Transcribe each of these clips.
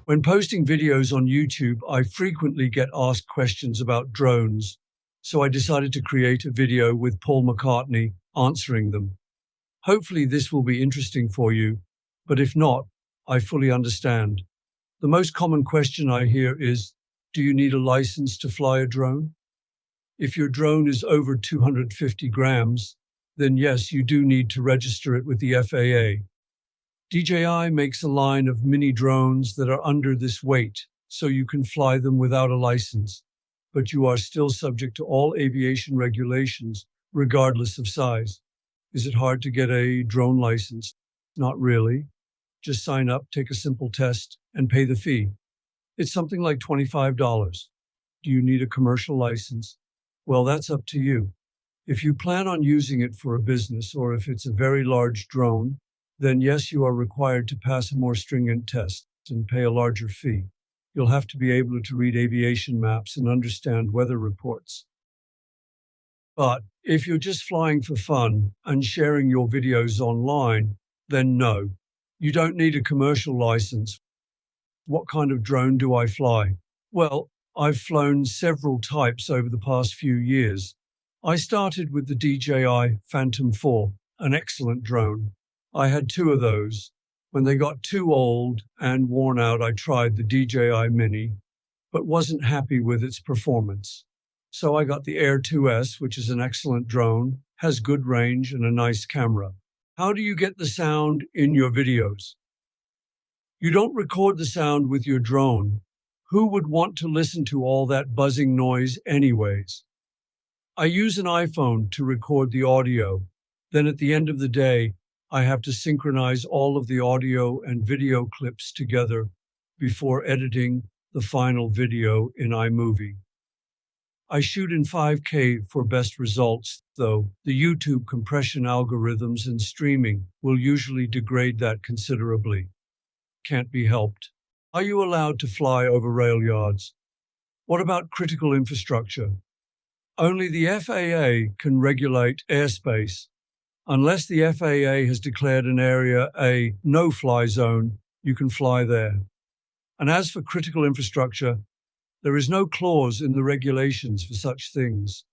When posting videos on YouTube, I frequently get asked questions about drones, so I decided to create a video with Paul McCartney answering them. Hopefully this will be interesting for you, but if not, I fully understand. The most common question I hear is, do you need a license to fly a drone? If your drone is over 250 grams, then yes, you do need to register it with the FAA. DJI makes a line of mini drones that are under this weight, so you can fly them without a license, but you are still subject to all aviation regulations, regardless of size. Is it hard to get a drone license? Not really. Just sign up, take a simple test, and pay the fee. It's something like $25. Do you need a commercial license? Well, that's up to you. If you plan on using it for a business, or if it's a very large drone, then yes, you are required to pass a more stringent test and pay a larger fee. You'll have to be able to read aviation maps and understand weather reports. But if you're just flying for fun and sharing your videos online, then no, you don't need a commercial license. What kind of drone do I fly? Well, I've flown several types over the past few years. I started with the DJI Phantom 4, an excellent drone. I had two of those. When they got too old and worn out, I tried the DJI Mini, but wasn't happy with its performance. So I got the Air 2S, which is an excellent drone, has good range and a nice camera. How do you get the sound in your videos? You don't record the sound with your drone. Who would want to listen to all that buzzing noise anyways? I use an iPhone to record the audio. Then at the end of the day, I have to synchronize all of the audio and video clips together before editing the final video in iMovie. I shoot in 5K for best results, though the YouTube compression algorithms and streaming will usually degrade that considerably. Can't be helped. Are you allowed to fly over rail yards? What about critical infrastructure? Only the FAA can regulate airspace. Unless the FAA has declared an area a no-fly zone, you can fly there. And as for critical infrastructure, there is no clause in the regulations for such things.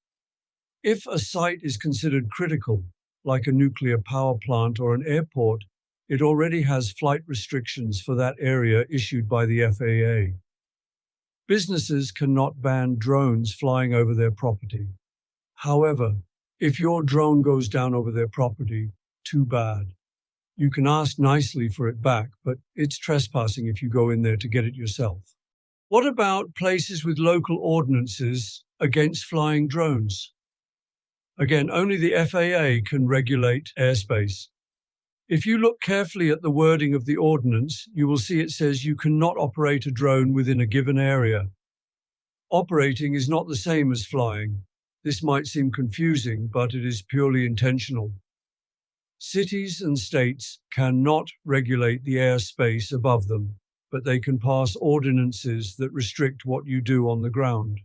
If a site is considered critical, like a nuclear power plant or an airport, it already has flight restrictions for that area issued by the FAA. Businesses cannot ban drones flying over their property. However, if your drone goes down over their property, too bad. You can ask nicely for it back, but it's trespassing if you go in there to get it yourself. What about places with local ordinances against flying drones? Again, only the FAA can regulate airspace. If you look carefully at the wording of the ordinance, you will see it says you cannot operate a drone within a given area. Operating is not the same as flying. This might seem confusing, but it is purely intentional. Cities and states cannot regulate the airspace above them, but they can pass ordinances that restrict what you do on the ground.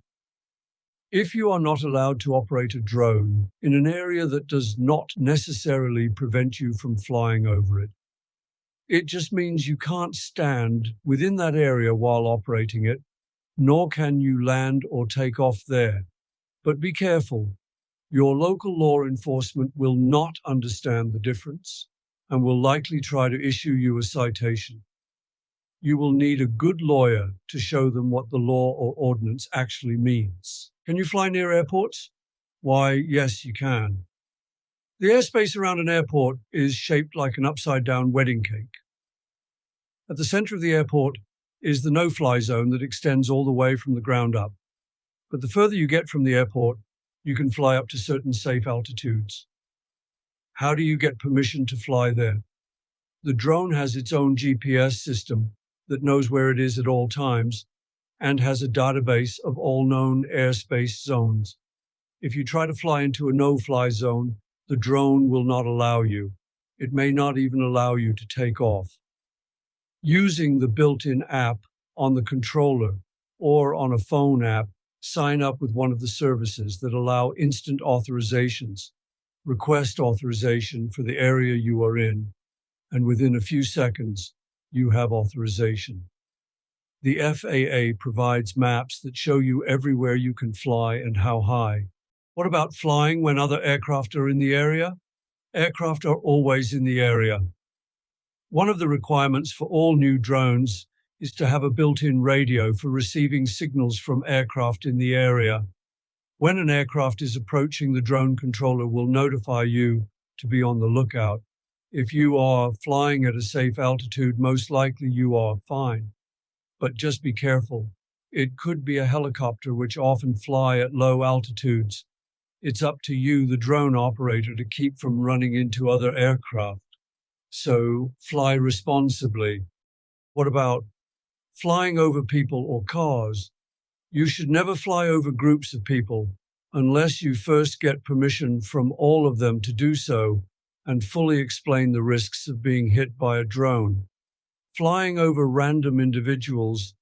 If you are not allowed to operate a drone in an area that does not necessarily prevent you from flying over it, it just means you can't stand within that area while operating it, nor can you land or take off there. But be careful. Your local law enforcement will not understand the difference and will likely try to issue you a citation. You will need a good lawyer to show them what the law or ordinance actually means. Can you fly near airports? Why, yes, you can. The airspace around an airport is shaped like an upside-down wedding cake. At the center of the airport is the no-fly zone that extends all the way from the ground up. But the further you get from the airport, you can fly up to certain safe altitudes. How do you get permission to fly there? The drone has its own GPS system that knows where it is at all times and has a database of all known airspace zones. If you try to fly into a no-fly zone, the drone will not allow you. It may not even allow you to take off. Using the built-in app on the controller or on a phone app, sign up with one of the services that allow instant authorizations. Request authorization for the area you are in, and within a few seconds, you have authorization. The FAA provides maps that show you everywhere you can fly and how high. What about flying when other aircraft are in the area? Aircraft are always in the area. One of the requirements for all new drones is to have a built-in radio for receiving signals from aircraft in the area. When an aircraft is approaching, the drone controller will notify you to be on the lookout. If you are flying at a safe altitude, most likely you are fine. But just be careful. It could be a helicopter, which often fly at low altitudes. It's up to you, the drone operator, to keep from running into other aircraft. So fly responsibly. What about flying over people or cars? You should never fly over groups of people unless you first get permission from all of them to do so and fully explain the risks of being hit by a drone. Flying over random individuals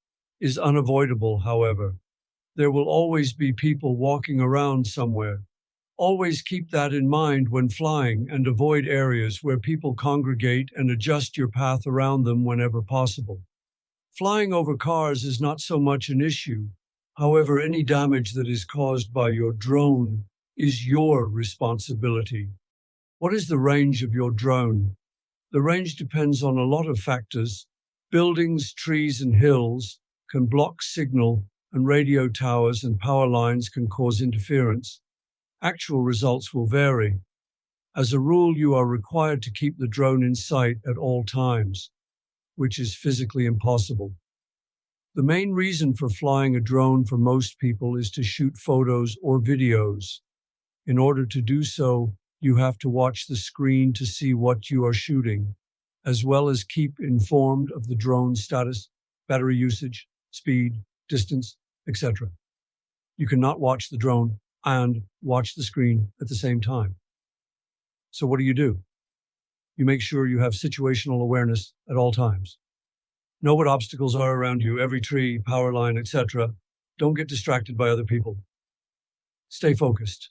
is unavoidable, however. There will always be people walking around somewhere. Always keep that in mind when flying and avoid areas where people congregate and adjust your path around them whenever possible. Flying over cars is not so much an issue. However, any damage that is caused by your drone is your responsibility. What is the range of your drone? The range depends on a lot of factors. Buildings, trees, and hills can block signal, and radio towers and power lines can cause interference. Actual results will vary. As a rule, you are required to keep the drone in sight at all times, which is physically impossible. The main reason for flying a drone for most people is to shoot photos or videos. In order to do so, you have to watch the screen to see what you are shooting, as well as keep informed of the drone status, battery usage, speed, distance, etc. You cannot watch the drone and watch the screen at the same time. So what do? You make sure you have situational awareness at all times. Know what obstacles are around you, every tree, power line, etc. Don't get distracted by other people. Stay focused.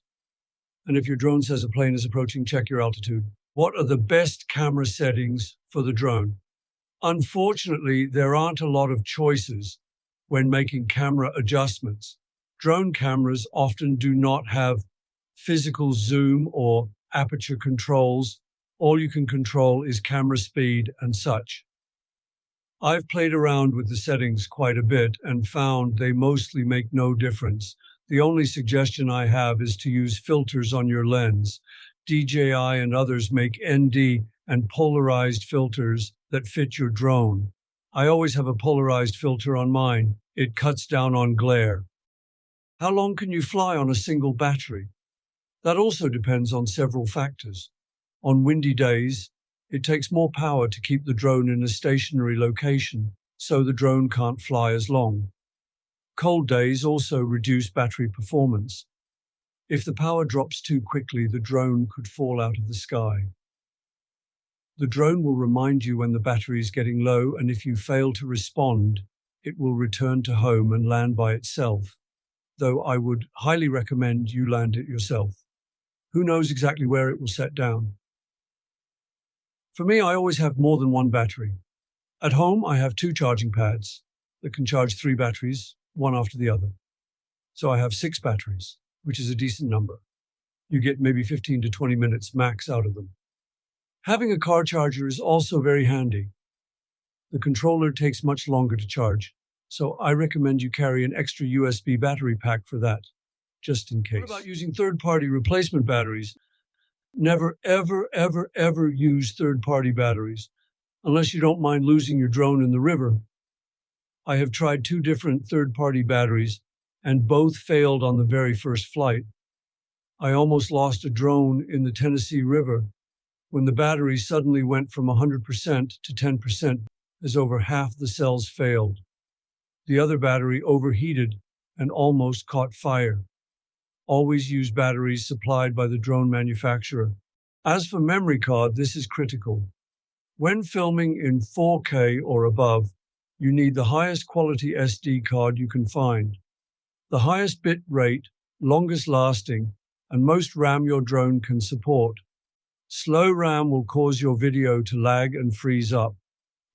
And if your drone says a plane is approaching, check your altitude. What are the best camera settings for the drone? Unfortunately, there aren't a lot of choices when making camera adjustments. Drone cameras often do not have physical zoom or aperture controls. All you can control is camera speed and such. I've played around with the settings quite a bit and found they mostly make no difference. The only suggestion I have is to use filters on your lens. DJI and others make ND and polarized filters that fit your drone. I always have a polarized filter on mine. It cuts down on glare. How long can you fly on a single battery? That also depends on several factors. On windy days, it takes more power to keep the drone in a stationary location, so the drone can't fly as long. Cold days also reduce battery performance. If the power drops too quickly, the drone could fall out of the sky. The drone will remind you when the battery is getting low, and if you fail to respond, it will return to home and land by itself, though I would highly recommend you land it yourself. Who knows exactly where it will set down? For me, I always have more than one battery. At home, I have 2 charging pads that can charge 3 batteries, one after the other. So I have 6 batteries, which is a decent number. You get maybe 15 to 20 minutes max out of them. Having a car charger is also very handy. The controller takes much longer to charge, so I recommend you carry an extra USB battery pack for that, just in case. What about using third-party replacement batteries? Never, ever, ever, ever use third-party batteries, unless you don't mind losing your drone in the river. I have tried 2 different third-party batteries, and both failed on the very first flight. I almost lost a drone in the Tennessee River when the battery suddenly went from 100% to 10%, as over half the cells failed. The other battery overheated and almost caught fire. Always use batteries supplied by the drone manufacturer. As for memory card, this is critical. When filming in 4K or above, you need the highest quality SD card you can find. The highest bit rate, longest lasting, and most RAM your drone can support. Slow RAM will cause your video to lag and freeze up.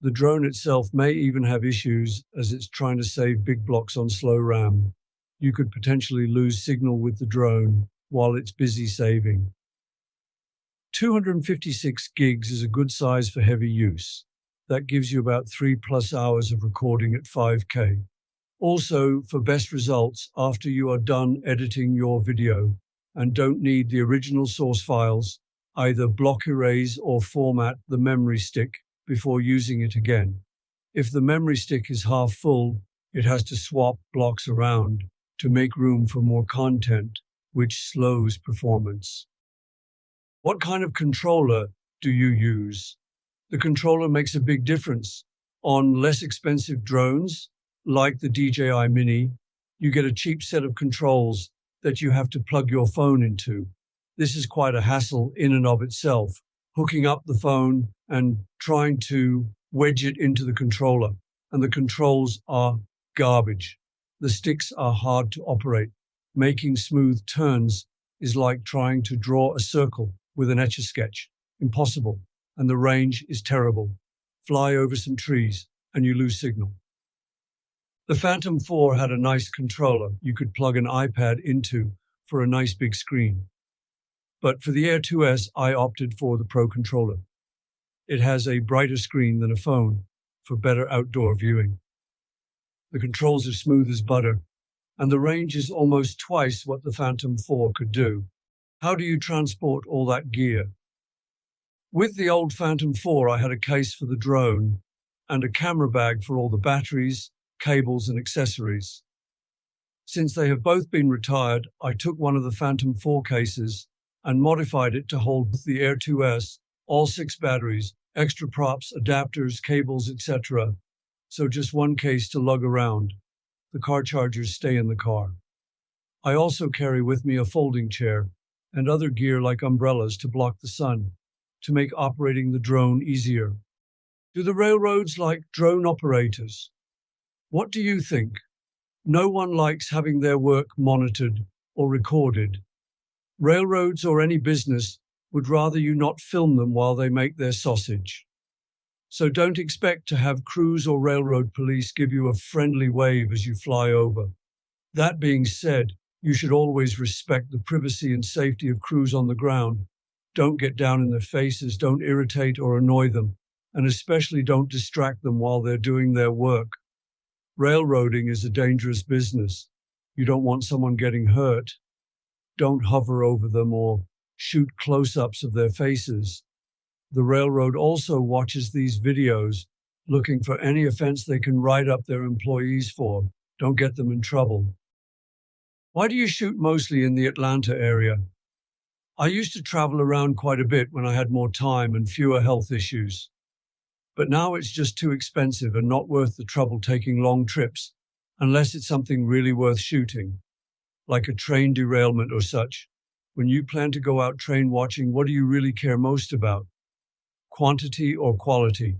The drone itself may even have issues as it's trying to save big blocks on slow RAM. You could potentially lose signal with the drone while it's busy saving. 256 gigs is a good size for heavy use. That gives you about 3+ hours of recording at 5K. Also, for best results after you are done editing your video and don't need the original source files, either block erase or format the memory stick before using it again. If the memory stick is half full, it has to swap blocks around to make room for more content, which slows performance. What kind of controller do you use? The controller makes a big difference. On less expensive drones, like the DJI Mini, you get a cheap set of controls that you have to plug your phone into. This is quite a hassle in and of itself, hooking up the phone and trying to wedge it into the controller. And the controls are garbage. The sticks are hard to operate. Making smooth turns is like trying to draw a circle with an Etch-a-Sketch. Impossible. And the range is terrible. Fly over some trees and you lose signal. The Phantom 4 had a nice controller you could plug an iPad into for a nice big screen. But for the Air 2S, I opted for the Pro controller. It has a brighter screen than a phone for better outdoor viewing. The controls are smooth as butter, and the range is almost twice what the Phantom 4 could do. How do you transport all that gear? With the old Phantom 4, I had a case for the drone and a camera bag for all the batteries, cables, and accessories. Since they have both been retired, I took one of the Phantom 4 cases and modified it to hold the Air 2S, all 6 batteries, extra props, adapters, cables, etc. So just one case to lug around. The car chargers stay in the car. I also carry with me a folding chair and other gear like umbrellas to block the sun, to make operating the drone easier. Do the railroads like drone operators? What do you think? No one likes having their work monitored or recorded. Railroads or any business would rather you not film them while they make their sausage. So don't expect to have crews or railroad police give you a friendly wave as you fly over. That being said, you should always respect the privacy and safety of crews on the ground. Don't get down in their faces, don't irritate or annoy them, and especially don't distract them while they're doing their work. Railroading is a dangerous business. You don't want someone getting hurt. Don't hover over them or shoot close-ups of their faces. The railroad also watches these videos, looking for any offense they can write up their employees for. Don't get them in trouble. Why do you shoot mostly in the Atlanta area? I used to travel around quite a bit when I had more time and fewer health issues. But now it's just too expensive and not worth the trouble taking long trips, unless it's something really worth shooting, like a train derailment or such. When you plan to go out train watching, what do you really care most about? Quantity or quality?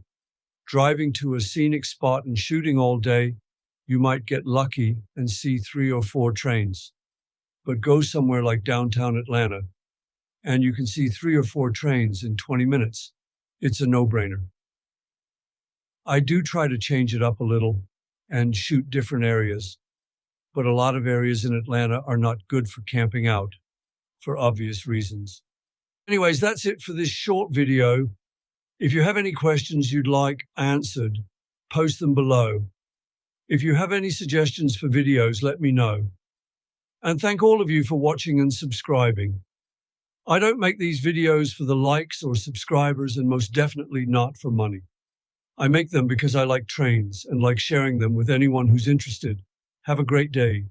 Driving to a scenic spot and shooting all day, you might get lucky and see 3 or 4 trains. But go somewhere like downtown Atlanta, and you can see 3 or 4 trains in 20 minutes. It's a no-brainer. I do try to change it up a little and shoot different areas, but a lot of areas in Atlanta are not good for camping out, for obvious reasons. Anyways, that's it for this short video. If you have any questions you'd like answered, post them below. If you have any suggestions for videos, let me know. And thank all of you for watching and subscribing. I don't make these videos for the likes or subscribers, and most definitely not for money. I make them because I like trains and like sharing them with anyone who's interested. Have a great day.